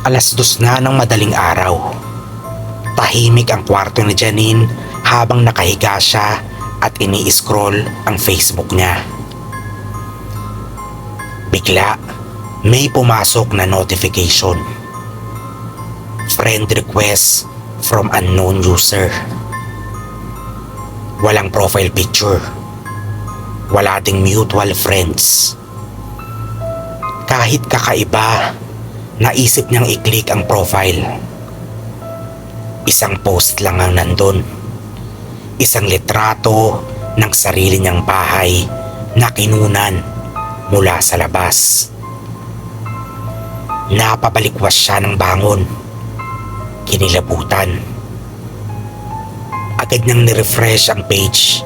2:00 na ng madaling araw. Tahimik ang kwarto ni Janine habang nakahiga siya at ini-scroll ang Facebook niya. Bigla, may pumasok na notification. Friend request from unknown user. Walang profile picture. Wala ding mutual friends. Kahit kakaiba, naisip niyang i-click ang profile. Isang post lang ang nandun. Isang litrato ng sarili niyang bahay na kinunan mula sa labas. Napabalikwas siya ng bangon. Kinilabutan. Agad niyang nirefresh ang page,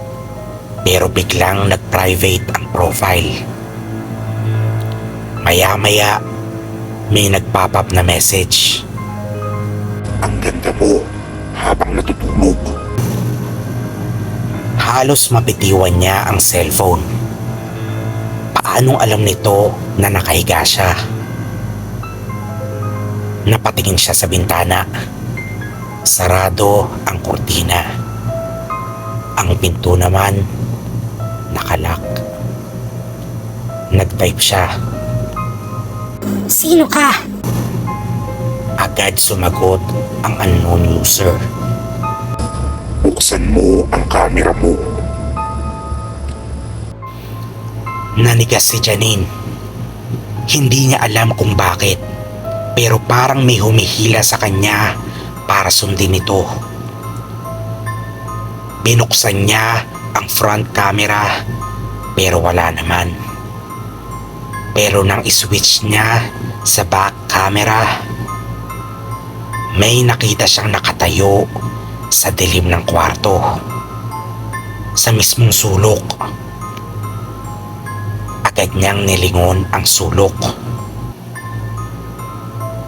pero biglang nag-private ang profile. Maya-maya, may nag-pop up na message. Ang ganda mo habang natutulog. Halos mapitiwan niya ang cellphone. Paanong alam nito na nakahiga siya? Napatingin siya sa bintana. Sarado ang kurtina. Ang pinto naman nakalak. Nag-type siya. Sino ka? Agad sumagot ang unknown user. Buksan mo ang camera mo. Nanigas si Janine. Hindi niya alam kung bakit, pero parang may humihila sa kanya para sundin ito. Binuksan niya ang front camera pero wala naman. Pero nang iswitch niya sa back camera, may nakita siyang nakatayo sa dilim ng kwarto. Sa mismong sulok. Agad niyang nilingon ang sulok.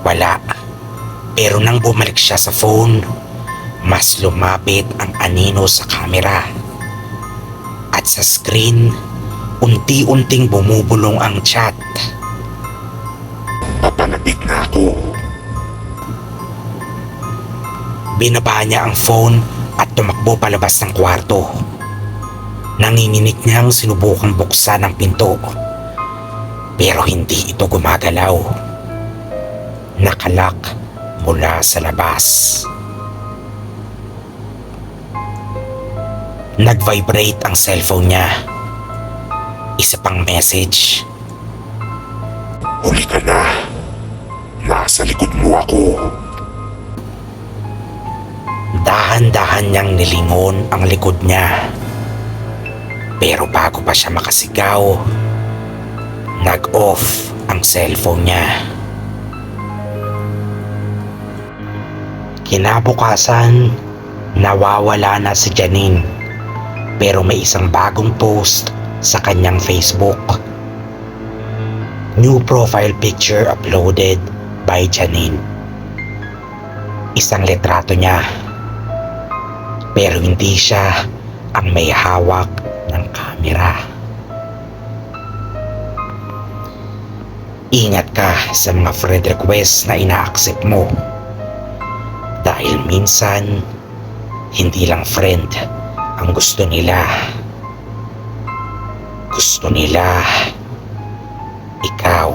Wala. Pero nang bumalik siya sa phone, mas lumapit ang anino sa camera. At sa screen, unti-unting bumubulong ang chat. Papanabik na ako. Binaba niya ang phone at tumakbo palabas ng kwarto. Nanginginig niyang sinubukang buksan ang pinto. Pero hindi ito gumagalaw. Nakalak mula sa labas. Nag-vibrate ang cellphone niya. Isa pang message. Huli ka na. Nasa likod mo ako. Dahan-dahan niyang nilingon ang likod niya. Pero bago pa siya makasigaw, nag-off ang cellphone niya. Kinabukasan, nawawala na si Janine. Pero may isang bagong post sa kanyang Facebook. New profile picture uploaded by Janine. Isang litrato niya. Pero hindi siya ang may hawak ng kamera. Ingat ka sa mga friend request na ina-accept mo. Dahil minsan, hindi lang friend ang gusto nila. Gusto nila ikaw.